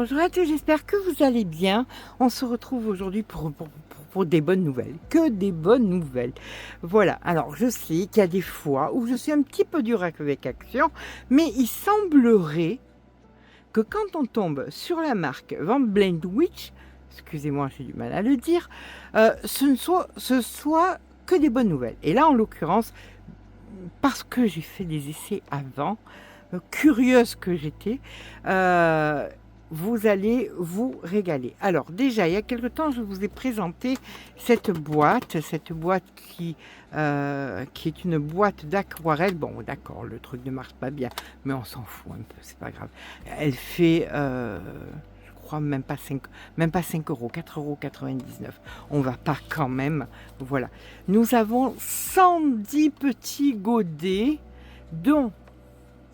Bonjour à tous, j'espère que vous allez bien. On se retrouve aujourd'hui pour des bonnes nouvelles, que des bonnes nouvelles. Voilà, alors je sais qu'il y a des fois où je suis un petit peu dure avec Action, mais il semblerait que quand on tombe sur la marque Van Blend Witch, excusez-moi, j'ai du mal à le dire, ce soit que des bonnes nouvelles. Et là, en l'occurrence, parce que j'ai fait des essais avant, curieuse que j'étais, vous allez vous régaler. Alors déjà, il y a quelque temps, je vous ai présenté cette boîte qui est une boîte d'aquarelle. Bon, d'accord, le truc ne marche pas bien, mais on s'en fout un peu, c'est pas grave. Elle fait, je crois, même pas 5 €, 4,99 €. On va pas quand même, voilà. Nous avons 110 petits godets, dont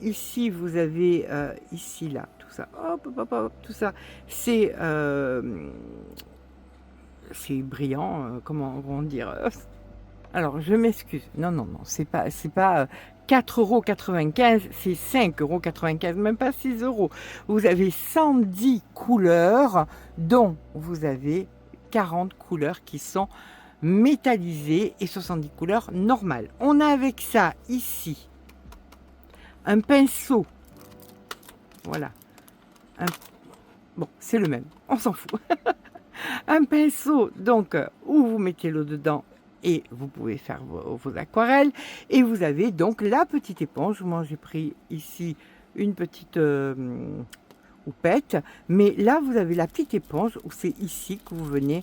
ici, vous avez, ici, là, tout ça, hop, hop, hop, hop, tout ça, c'est comment dire? Alors, je m'excuse. Non, non, non, c'est pas 4,95 €, c'est 5,95 €, même pas 6 €. Vous avez 110 couleurs, dont vous avez 40 couleurs qui sont métallisées et 70 couleurs normales. On a avec ça, ici, un pinceau, voilà, un- bon, c'est le même, on s'en fout. Un pinceau, donc, où vous mettez l'eau dedans et vous pouvez faire vos aquarelles. Et vous avez donc la petite éponge. Moi, j'ai pris ici une petite houppette, mais là, vous avez la petite éponge où c'est ici que vous venez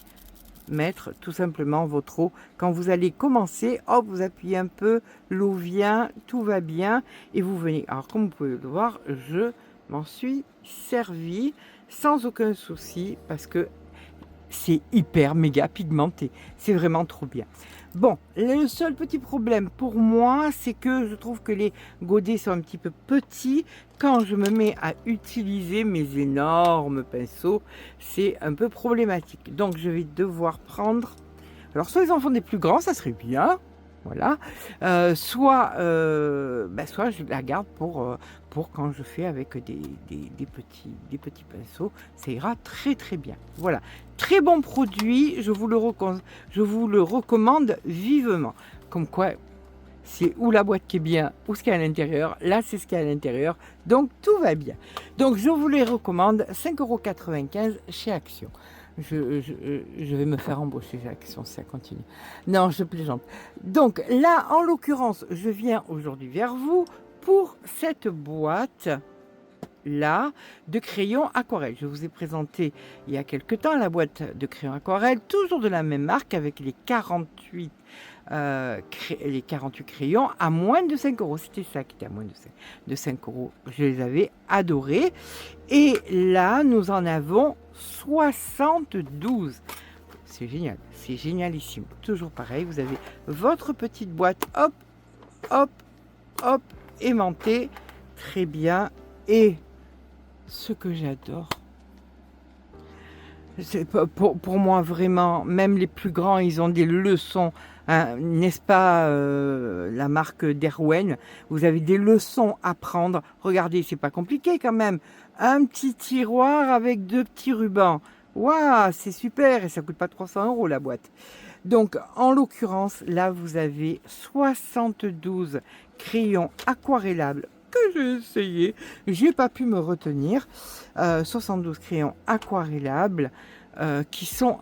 mettre tout simplement votre eau. Quand vous allez commencer, hop, vous appuyez un peu, l'eau vient, tout va bien et vous venez. Alors comme vous pouvez le voir, je m'en suis servi sans aucun souci parce que c'est hyper méga pigmenté, c'est vraiment trop bien. Bon, le seul petit problème pour moi, c'est que je trouve que les godets sont un petit peu petits. Quand je me mets à utiliser mes énormes pinceaux, c'est un peu problématique. Donc je vais devoir prendre, alors soit les enfants des plus grands, ça serait bien, voilà, soit je la garde pour quand je fais avec des petits pinceaux, ça ira très très bien. Voilà, très bon produit, je vous le recommande vivement. Comme quoi, c'est ou la boîte qui est bien ou ce qu'il y a à l'intérieur. Là, c'est ce qu'il y a à l'intérieur, donc tout va bien. Donc je vous les recommande, 5,95 € chez Action. Je vais me faire embaucher chez Action si ça continue. Non, je plaisante. Donc là, en l'occurrence, je viens aujourd'hui vers vous pour cette boîte là de crayons aquarelle. Je vous ai présenté il y a quelque temps la boîte de crayons aquarelle, toujours de la même marque, avec les 48 crayons à moins de 5 €. C'était ça qui était à moins de 5 €. Je les avais adorés. Et là, nous en avons 72. C'est génial, c'est génialissime. Toujours pareil, vous avez votre petite boîte, hop, hop, hop, aimantée, très bien. Et ce que j'adore, c'est pour moi vraiment, même les plus grands, ils ont des leçons, hein, n'est-ce pas, la marque Derwent, vous avez des leçons à prendre. Regardez, c'est pas compliqué quand même. Un petit tiroir avec 2 petits rubans. Waouh, c'est super et ça coûte pas 300 € la boîte. Donc, en l'occurrence, là, vous avez 72 crayons aquarellables que j'ai essayé. J'ai pas pu me retenir. 72 crayons aquarellables qui sont,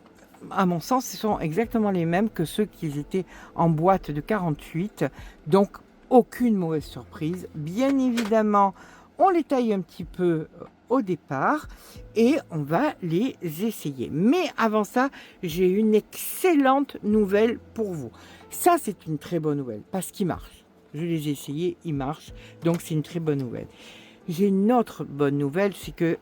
à mon sens, ce sont exactement les mêmes que ceux qui étaient en boîte de 48. Donc, aucune mauvaise surprise. Bien évidemment, on les taille un petit peu au départ et on va les essayer. Mais avant ça, j'ai une excellente nouvelle pour vous. Ça, c'est une très bonne nouvelle parce qu'il marche. Je les ai essayés, ils marchent, donc c'est une très bonne nouvelle. J'ai une autre bonne nouvelle, c'est que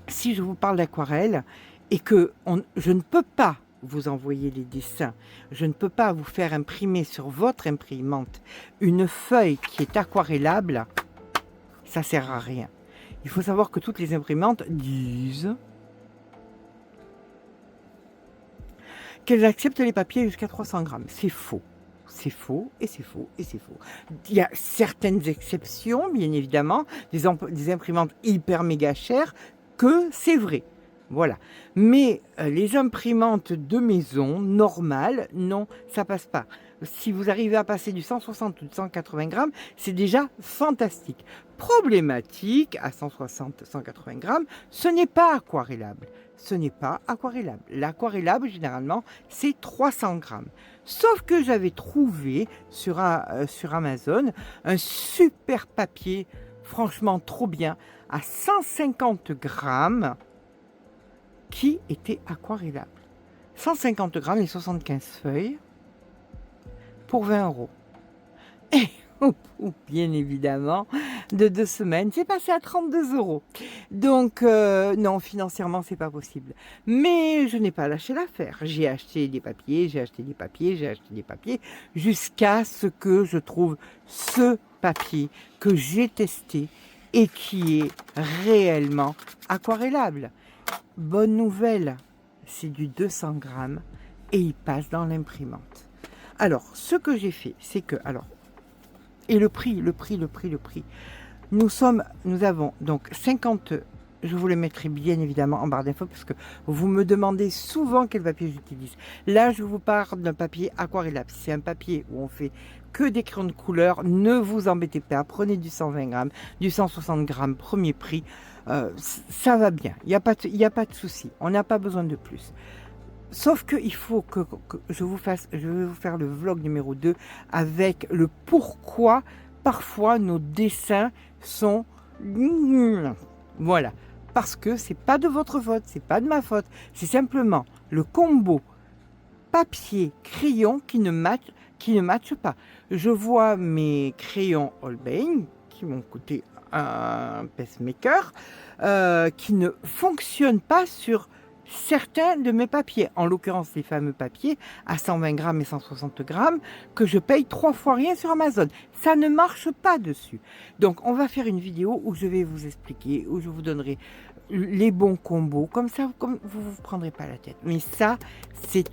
si je vous parle d'aquarelle et que je ne peux pas vous envoyer les dessins, je ne peux pas vous faire imprimer sur votre imprimante une feuille qui est aquarellable, ça sert à rien. Il faut savoir que toutes les imprimantes disent qu'elles acceptent les papiers jusqu'à 300 grammes. C'est faux. c'est faux, et c'est faux, et c'est faux. Il y a certaines exceptions, bien évidemment, des imprimantes hyper méga chères, que c'est vrai. Voilà. Mais les imprimantes de maison, normales, non, ça passe pas. Si vous arrivez à passer du 160 ou du 180 grammes, c'est déjà fantastique. Problématique, à 160, 180 grammes, ce n'est pas aquarellable. Ce n'est pas aquarellable. L'aquarellable, généralement, c'est 300 grammes. Sauf que j'avais trouvé sur Amazon un super papier, franchement trop bien, à 150 grammes, qui était aquarellable. 150 grammes et 75 feuilles pour 20 euros. Et bien évidemment, de 2 semaines, c'est passé à 32 euros. Donc, non, financièrement, c'est pas possible. Mais je n'ai pas lâché l'affaire. J'ai acheté des papiers, j'ai acheté des papiers, j'ai acheté des papiers, jusqu'à ce que je trouve ce papier que j'ai testé et qui est réellement aquarellable. Bonne nouvelle, c'est du 200 grammes et il passe dans l'imprimante. Alors, ce que j'ai fait, c'est que, et le prix. Nous avons donc 50, je vous le mettrai bien évidemment en barre d'infos parce que vous me demandez souvent quel papier j'utilise. Là, je vous parle d'un papier aquarellable. C'est un papier où on fait que des crayons de couleur. Ne vous embêtez pas, prenez du 120 grammes, du 160 grammes, premier prix. Ça va bien, il n'y a pas de souci, on n'a pas besoin de plus. Sauf qu'il faut que je vais vous faire le vlog numéro 2 avec le pourquoi parfois nos dessins sont... Voilà, parce que c'est pas de votre faute, c'est pas de ma faute, c'est simplement le combo papier-crayon qui ne matche pas. Je vois mes crayons Holbein qui m'ont coûté un pacemaker qui ne fonctionnent pas sur certains de mes papiers, en l'occurrence les fameux papiers à 120 grammes et 160 grammes que je paye 3 fois rien sur Amazon. Ça ne marche pas dessus. Donc on va faire une vidéo où je vais vous expliquer, où je vous donnerai les bons combos, comme ça comme vous ne vous prendrez pas la tête. Mais ça, c'est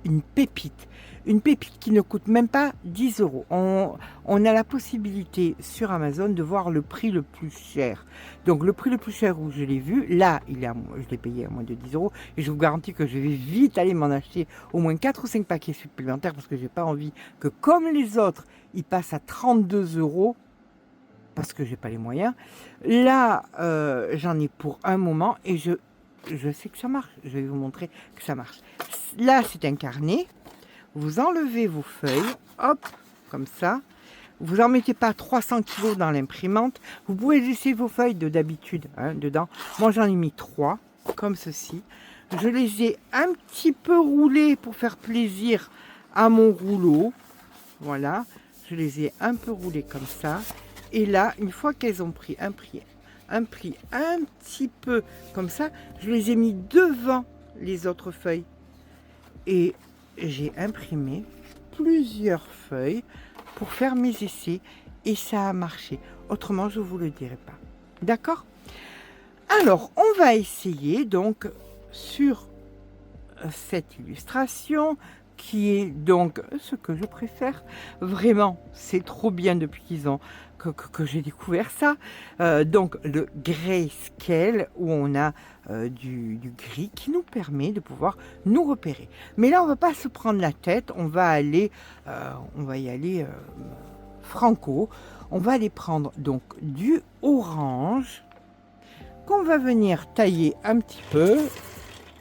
une pépite. Une pépite qui ne coûte même pas 10 euros. On a la possibilité sur Amazon de voir le prix le plus cher. Donc le prix le plus cher où je l'ai vu, là, je l'ai payé à moins de 10 euros. Et je vous garantis que je vais vite aller m'en acheter au moins 4 ou 5 paquets supplémentaires parce que je n'ai pas envie que, comme les autres, ils passent à 32 euros. Parce que j'ai pas les moyens. Là, j'en ai pour un moment et je sais que ça marche. Je vais vous montrer que ça marche. Là, c'est un carnet. Vous enlevez vos feuilles, hop, comme ça. Vous n'en mettez pas 300 kg dans l'imprimante. Vous pouvez laisser vos feuilles d'habitude dedans. Moi, j'en ai mis 3, comme ceci. Je les ai un petit peu roulées pour faire plaisir à mon rouleau. Voilà, je les ai un peu roulées comme ça. Et là, une fois qu'elles ont pris un pli un petit peu comme ça, je les ai mis devant les autres feuilles. Et j'ai imprimé plusieurs feuilles pour faire mes essais et ça a marché. Autrement, je ne vous le dirai pas. D'accord? Alors, on va essayer donc sur cette illustration qui est donc ce que je préfère. Vraiment, c'est trop bien depuis qu'ils ont que j'ai découvert ça. Donc le grayscale où on a du gris qui nous permet de pouvoir nous repérer. Mais là, on va pas se prendre la tête, on va y aller franco. On va aller prendre donc du orange qu'on va venir tailler un petit peu.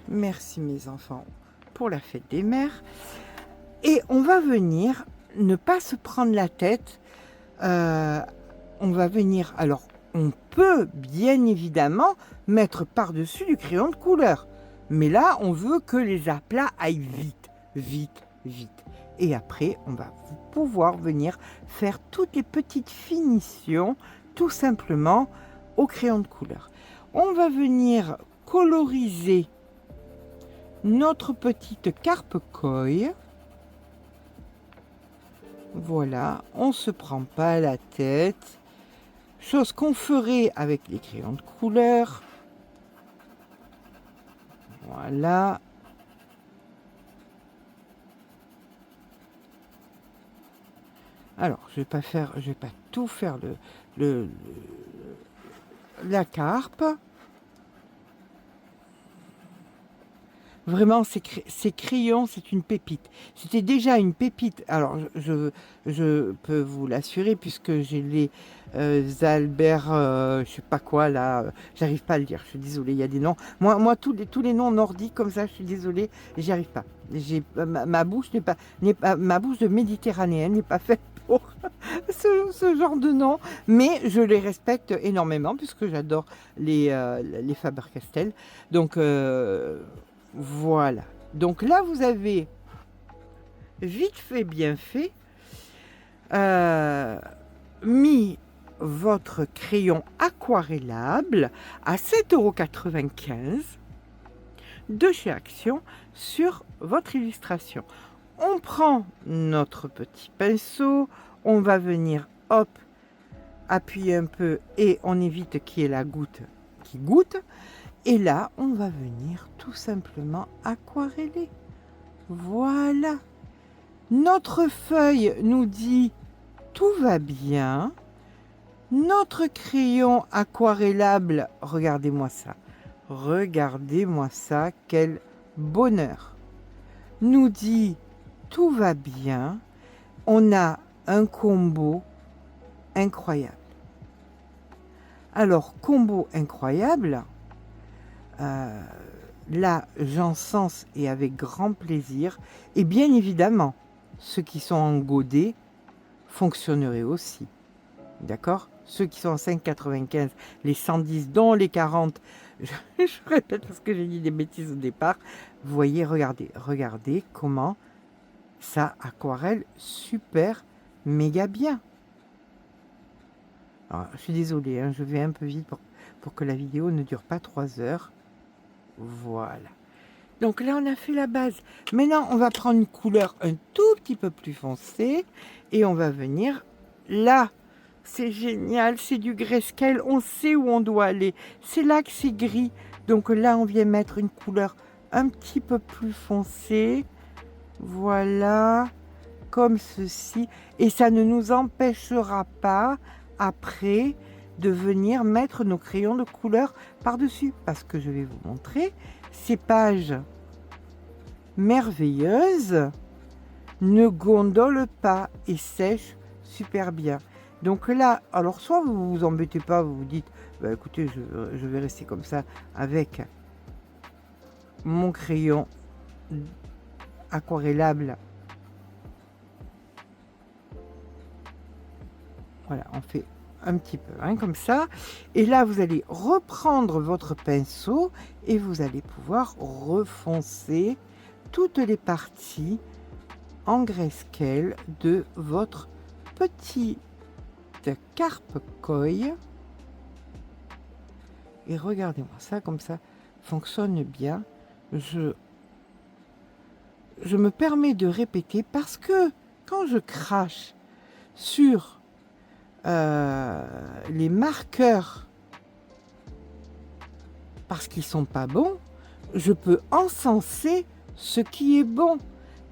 Merci mes enfants pour la fête des mères. Et on va venir ne pas se prendre la tête. On va venir, alors on peut bien évidemment mettre par-dessus du crayon de couleur. Mais là, on veut que les aplats aillent vite. Et après, on va pouvoir venir faire toutes les petites finitions, tout simplement, au crayon de couleur. On va venir coloriser notre petite carpe koi. Voilà, on ne se prend pas la tête. Chose qu'on ferait avec les crayons de couleur. Voilà. Alors, je vais pas tout faire le- la carpe. Vraiment, ces crayons, c'est une pépite. C'était déjà une pépite. Alors, je peux vous l'assurer, puisque j'ai les Albert, je sais pas quoi, là, j'arrive pas à le dire, je suis désolée, il y a des noms. Moi tous les noms nordiques, comme ça, je suis désolée, j'y arrive pas. Ma bouche ma bouche de méditerranéenne n'est pas faite pour ce genre de nom, mais je les respecte énormément, puisque j'adore les Faber-Castell. Donc, voilà. Donc là, vous avez vite fait, bien fait, euh, mis votre crayon aquarellable à 7,95 € de chez Action sur votre illustration. On prend notre petit pinceau, on va venir, hop, appuyer un peu et on évite qu'il y ait la goutte qui goûte. Et là, on va venir tout simplement aquareller. Voilà. Notre feuille nous dit tout va bien. Notre crayon aquarellable, regardez-moi ça. Regardez-moi ça, quel bonheur. Nous dit tout va bien. On a un combo incroyable. Alors, combo incroyable, là, j'encense et avec grand plaisir. Et bien évidemment, ceux qui sont en godet fonctionneraient aussi. D'accord? Ceux qui sont en 5,95, les 110, dont les 40, je répète parce que j'ai dit des bêtises au départ. Vous voyez, regardez comment ça aquarelle super méga bien. Alors, je suis désolée, hein, je vais un peu vite pour que la vidéo ne dure pas 3 heures. Voilà. Donc là, on a fait la base. Maintenant, on va prendre une couleur un tout petit peu plus foncée et on va venir là. C'est génial, c'est du grayscale, on sait où on doit aller. C'est là que c'est gris. Donc là, on vient mettre une couleur un petit peu plus foncée. Voilà, comme ceci. Et ça ne nous empêchera pas, après, de venir mettre nos crayons de couleur par-dessus. Parce que je vais vous montrer, ces pages merveilleuses ne gondolent pas et sèchent super bien. Donc là, alors soit vous vous embêtez pas, vous vous dites, bah écoutez, je vais rester comme ça avec mon crayon aquarellable. Voilà, on fait un petit peu hein, comme ça. Et là, vous allez reprendre votre pinceau et vous allez pouvoir refoncer toutes les parties en grayscale de votre petite carpe koi. Et regardez-moi ça, comme ça fonctionne bien. Je me permets de répéter parce que quand je crache sur les marqueurs parce qu'ils sont pas bons, je peux encenser ce qui est bon.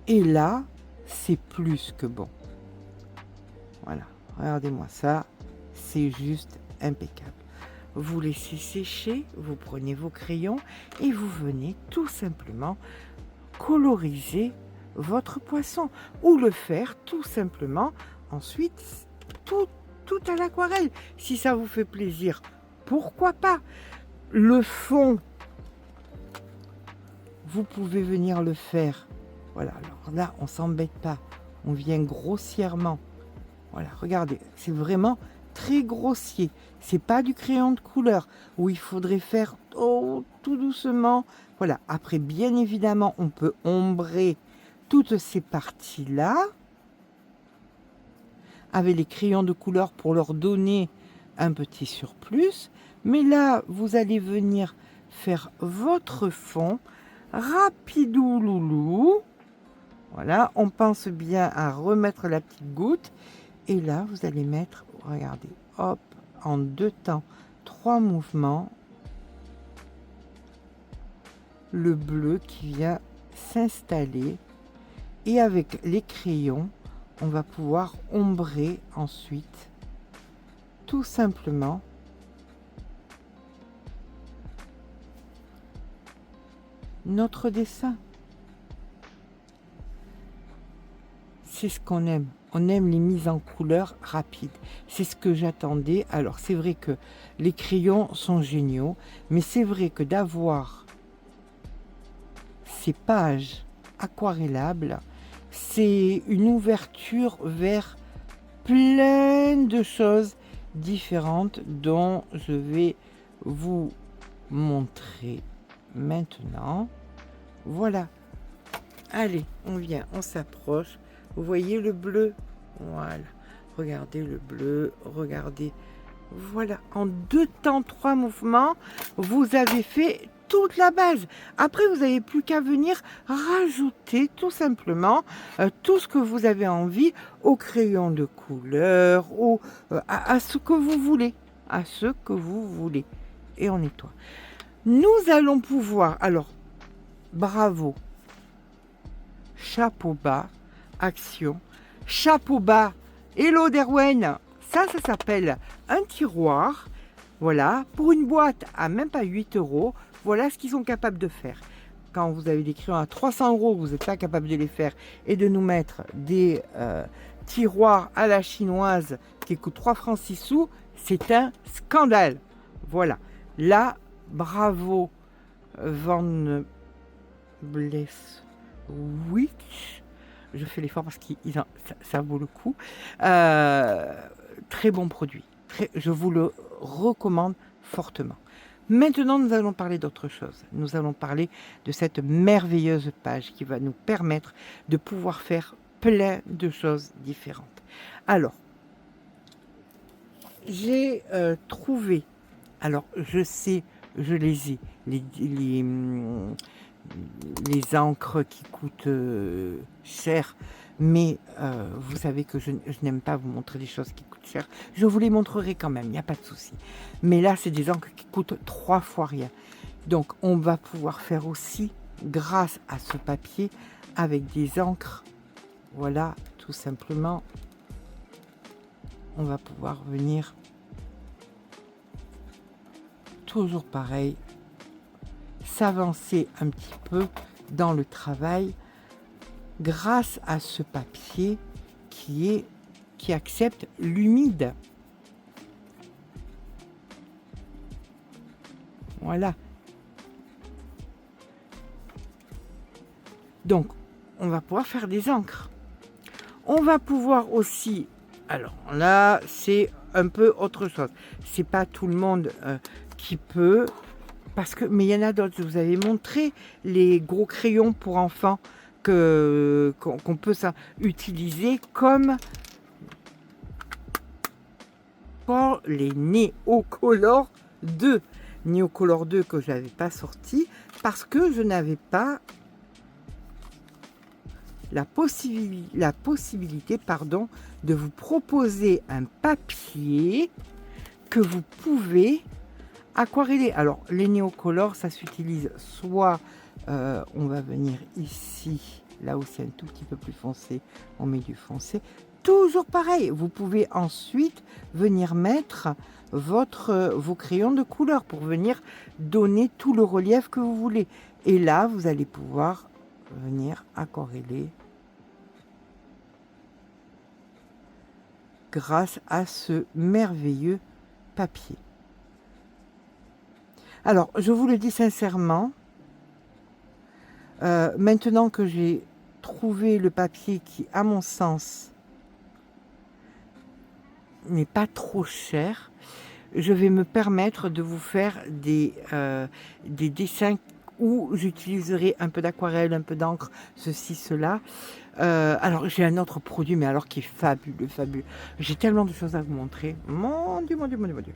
Et là, c'est plus que bon. Voilà, regardez-moi ça, c'est juste impeccable. Vous laissez sécher, vous prenez vos crayons et vous venez tout simplement coloriser votre poisson ou le faire tout simplement ensuite tout à l'aquarelle. Si ça vous fait plaisir, pourquoi pas? Le fond, vous pouvez venir le faire. Voilà, alors là, on s'embête pas. On vient grossièrement. Voilà, regardez, c'est vraiment très grossier. C'est pas du crayon de couleur où il faudrait faire tout doucement. Voilà, après, bien évidemment, on peut ombrer toutes ces parties-là avec les crayons de couleur pour leur donner un petit surplus. Mais là, vous allez venir faire votre fond rapidou loulou. Voilà, on pense bien à remettre la petite goutte. Et là, vous allez mettre, regardez, hop, en 2 temps, 3 mouvements, le bleu qui vient s'installer. Et avec les crayons, on va pouvoir ombrer ensuite tout simplement notre dessin. C'est ce qu'on aime. On aime les mises en couleur rapides. C'est ce que j'attendais. Alors c'est vrai que les crayons sont géniaux, mais c'est vrai que d'avoir ces pages aquarellables, c'est une ouverture vers plein de choses différentes dont je vais vous montrer maintenant. Voilà. Allez, on vient, on s'approche. Vous voyez le bleu? Voilà. Regardez le bleu, regardez. Voilà. En 2 temps, 3 mouvements, vous avez fait toute la base. Après, vous n'avez plus qu'à venir rajouter tout simplement tout ce que vous avez envie au crayon de couleur, ou à ce que vous voulez. À ce que vous voulez. Et on nettoie. Nous allons pouvoir... Alors, bravo. Chapeau bas. Action. Chapeau bas. Hello Derwen. Ça s'appelle un tiroir. Voilà. Pour une boîte à même pas 8 €. Voilà ce qu'ils sont capables de faire. Quand vous avez des crayons à 300 €, vous n'êtes pas capable de les faire et de nous mettre des tiroirs à la chinoise qui coûtent 3 francs 6 sous, c'est un scandale. Voilà. Là, bravo Van Bleswich. Je fais l'effort parce que ça vaut le coup. Très bon produit. Je vous le recommande fortement. Maintenant, nous allons parler d'autre chose. Nous allons parler de cette merveilleuse page qui va nous permettre de pouvoir faire plein de choses différentes. Alors, j'ai trouvé, alors je sais, je les ai, les encres qui coûtent cher, mais vous savez que je n'aime pas vous montrer des choses qui coûtent cher. Je vous les montrerai quand même, il n'y a pas de souci. Mais là, c'est des encres qui coûtent 3 fois rien. Donc, on va pouvoir faire aussi, grâce à ce papier, avec des encres. Voilà, tout simplement, on va pouvoir venir, toujours pareil, s'avancer un petit peu dans le travail grâce à ce papier qui accepte l'humide. Voilà. Donc, on va pouvoir faire des encres. On va pouvoir aussi... Alors là, c'est un peu autre chose. C'est pas tout le monde qui peut... mais il y en a d'autres. Je vous avais montré les gros crayons pour enfants qu'on peut utiliser comme pour les Neocolor 2. Neocolor 2 que je n'avais pas sorti parce que je n'avais pas la possibilité de vous proposer un papier que vous pouvez aquareller. Alors, les Neocolor, ça s'utilise soit, on va venir ici, là où c'est un tout petit peu plus foncé, on met du foncé. Toujours pareil, vous pouvez ensuite venir mettre vos crayons de couleur pour venir donner tout le relief que vous voulez. Et là, vous allez pouvoir venir aquareller grâce à ce merveilleux papier. Alors, je vous le dis sincèrement, maintenant que j'ai trouvé le papier qui, à mon sens, n'est pas trop cher, je vais me permettre de vous faire des dessins où j'utiliserai un peu d'aquarelle, un peu d'encre, ceci, cela. Alors, j'ai un autre produit, mais alors qui est fabuleux, fabuleux. J'ai tellement de choses à vous montrer. Mon Dieu, mon Dieu, mon Dieu, mon Dieu.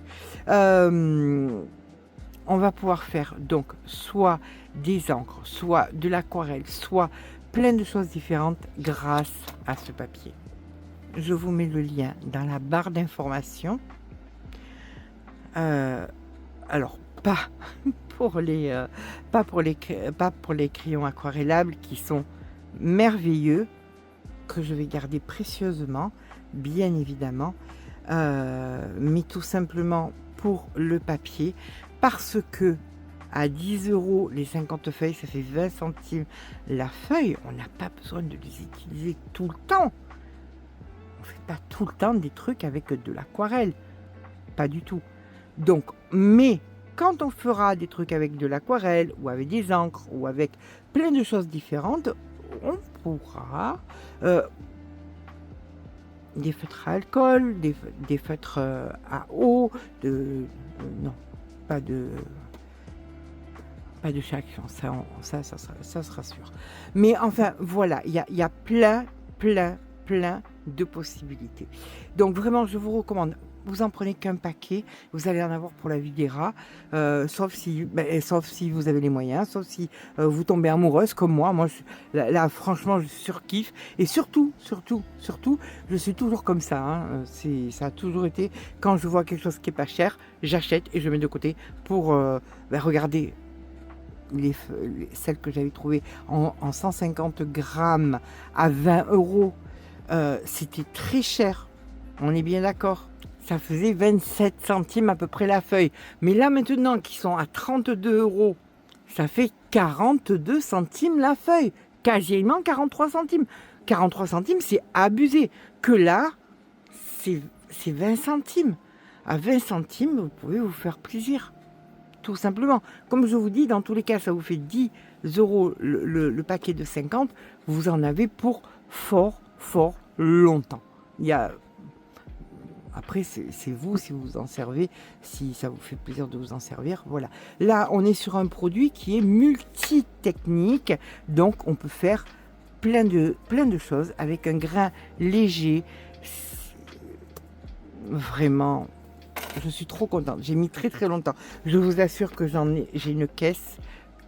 On va pouvoir faire donc soit des encres, soit de l'aquarelle, soit plein de choses différentes grâce à ce papier. Je vous mets le lien dans la barre d'informations. Alors, pas pour les crayons aquarellables qui sont merveilleux, que je vais garder précieusement, bien évidemment, mais tout simplement pour le papier, parce que à 10 € les 50 feuilles, ça fait 20 centimes la feuille. On n'a pas besoin de les utiliser tout le temps. On ne fait pas tout le temps des trucs avec de l'aquarelle. Pas du tout. Donc, mais quand on fera des trucs avec de l'aquarelle ou avec des encres ou avec plein de choses différentes, on pourra des feutres à alcool, des feutres à eau, non, pas de chaque chance, ça sera sûr. Mais enfin, voilà, il y a plein de possibilités. Donc vraiment, je vous recommande, vous en prenez qu'un paquet, vous allez en avoir pour la vie des rats, sauf si vous avez les moyens, sauf si vous tombez amoureuse comme moi. Là, franchement, je surkiffe. Et surtout, je suis toujours comme ça. Hein. Ça a toujours été, quand je vois quelque chose qui est pas cher, j'achète et je mets de côté pour regarder. Celles que j'avais trouvées en 150 grammes à 20 €, c'était très cher, on est bien d'accord. Ça faisait 27 centimes à peu près la feuille. Mais là maintenant qu'ils sont à 32 €, ça fait 42 centimes la feuille, quasiment 43 centimes. 43 centimes, c'est abusé. Que là, c'est 20 centimes. À 20 centimes, vous pouvez vous faire plaisir. Tout simplement. Comme je vous dis, dans tous les cas, ça vous fait 10 € le paquet de 50. Vous en avez pour fort longtemps. Après, c'est vous, si vous vous en servez, si ça vous fait plaisir de vous en servir. Voilà. Là, on est sur un produit qui est multi-technique. Donc, on peut faire plein de choses avec un grain léger. Vraiment... Je suis trop contente. J'ai mis très longtemps. Je vous assure que j'ai une caisse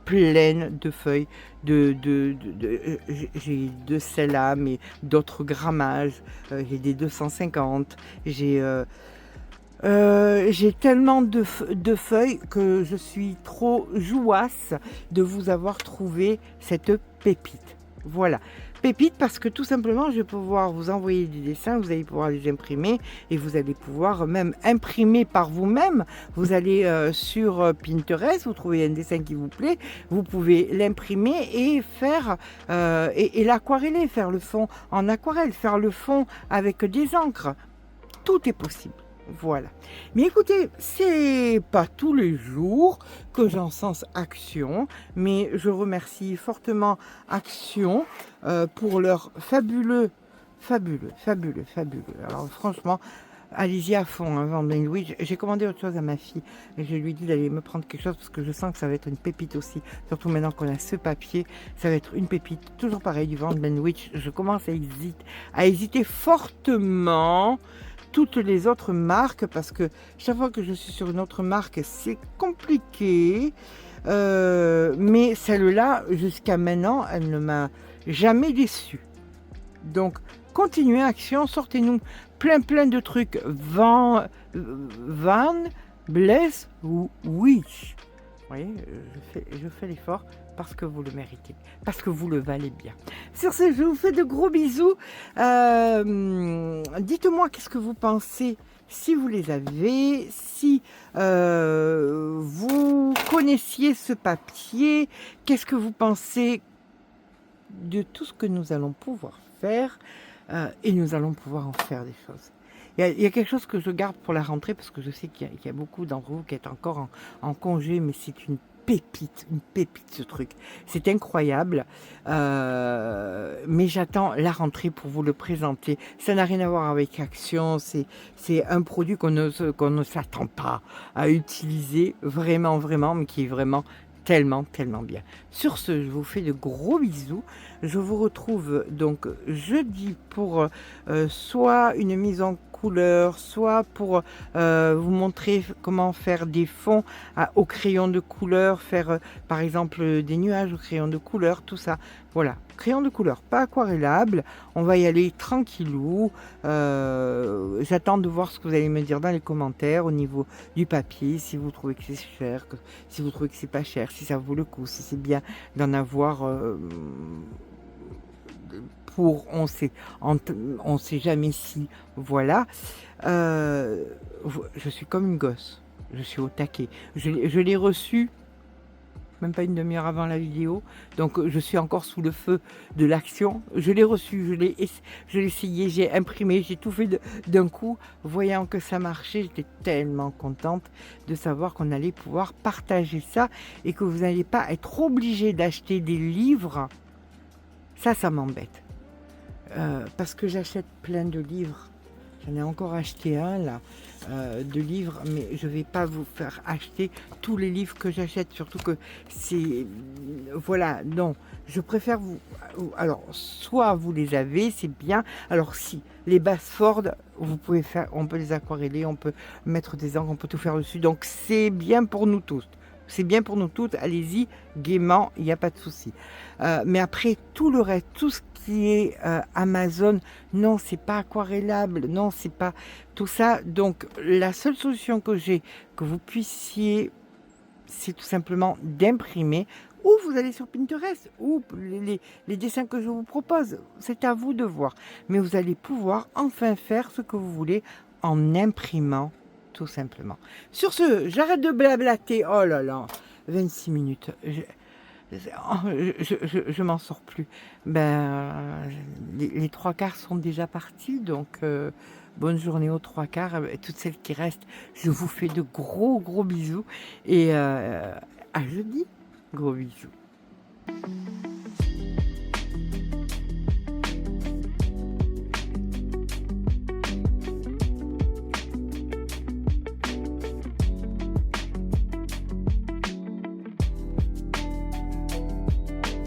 pleine de feuilles. J'ai de celles-là, mais d'autres grammages. J'ai des 250. J'ai tellement de feuilles que je suis trop jouasse de vous avoir trouvé cette pépite. Voilà. Pépite parce que tout simplement, je vais pouvoir vous envoyer des dessins, vous allez pouvoir les imprimer et vous allez pouvoir même imprimer par vous-même. Vous allez sur Pinterest, vous trouvez un dessin qui vous plaît, vous pouvez l'imprimer et faire et l'aquareller, faire le fond en aquarelle, faire le fond avec des encres. Tout est possible. Voilà. Mais écoutez, c'est pas tous les jours que j'encense Action, mais je remercie fortement Action pour leur fabuleux. Alors franchement, allez-y à fond, hein, Vendée Louis. J'ai commandé autre chose à ma fille et je lui ai dit d'aller me prendre quelque chose parce que je sens que ça va être une pépite aussi. Surtout maintenant qu'on a ce papier, ça va être une pépite. Toujours pareil, du Van Benwich. Je commence à hésiter fortement. Toutes les autres marques, parce que chaque fois que je suis sur une autre marque, c'est compliqué. Mais celle-là, jusqu'à maintenant, elle ne m'a jamais déçue. Donc, continuez Action, sortez-nous plein de trucs. Van, Bless ou Wish. Vous voyez, je fais l'effort parce que vous le méritez, parce que vous le valez bien. Sur ce, je vous fais de gros bisous. Dites-moi qu'est-ce que vous pensez, si vous les avez, si vous connaissiez ce papier, qu'est-ce que vous pensez de tout ce que nous allons pouvoir faire et nous allons pouvoir en faire des choses. Il y a quelque chose que je garde pour la rentrée parce que je sais qu'il y a beaucoup d'entre vous qui êtes encore en congé, mais c'est une pépite ce truc. C'est incroyable. Mais j'attends la rentrée pour vous le présenter. Ça n'a rien à voir avec Action. C'est un produit qu'on ne s'attend pas à utiliser vraiment, mais qui est vraiment tellement bien. Sur ce, je vous fais de gros bisous. Je vous retrouve donc jeudi pour soit une mise en couleur, soit pour vous montrer comment faire des fonds au crayon de couleur, faire par exemple des nuages au crayon de couleur, tout ça. Voilà, crayon de couleur, pas aquarellable. On va y aller tranquillou. J'attends de voir ce que vous allez me dire dans les commentaires au niveau du papier, si vous trouvez que c'est cher, si vous trouvez que c'est pas cher, si ça vaut le coup, si c'est bien d'en avoir pour on sait jamais si, voilà. Je suis comme une gosse, je suis au taquet. Je l'ai reçu même pas une demi-heure avant la vidéo, donc je suis encore sous le feu de l'action. Je l'ai reçu, je l'ai essayé, j'ai imprimé, j'ai tout fait d'un coup, voyant que ça marchait. J'étais tellement contente de savoir qu'on allait pouvoir partager ça et que vous n'allez pas être obligé d'acheter des livres. Ça m'embête, parce que j'achète plein de livres. J'en ai encore acheté un là, de livres, mais je ne vais pas vous faire acheter tous les livres que j'achète, surtout que c'est... Voilà, non, je préfère vous... Alors, soit vous les avez, c'est bien. Alors si, les Basford, vous pouvez faire, on peut les aquareller, on peut mettre des encres, on peut tout faire dessus, donc c'est bien pour nous tous. C'est bien pour nous toutes, allez-y, gaiement, il n'y a pas de souci. Mais après, tout le reste, tout ce qui est Amazon, non, c'est pas aquarellable, non, c'est pas tout ça. Donc, la seule solution que j'ai, que vous puissiez, c'est tout simplement d'imprimer, ou vous allez sur Pinterest, ou les dessins que je vous propose, c'est à vous de voir. Mais vous allez pouvoir enfin faire ce que vous voulez en imprimant, tout simplement. Sur ce, j'arrête de blablater. Oh là là, 26 minutes. Je m'en sors plus. Les trois quarts sont déjà partis, donc bonne journée aux trois quarts. Toutes celles qui restent, je vous fais de gros bisous et à jeudi. Gros bisous.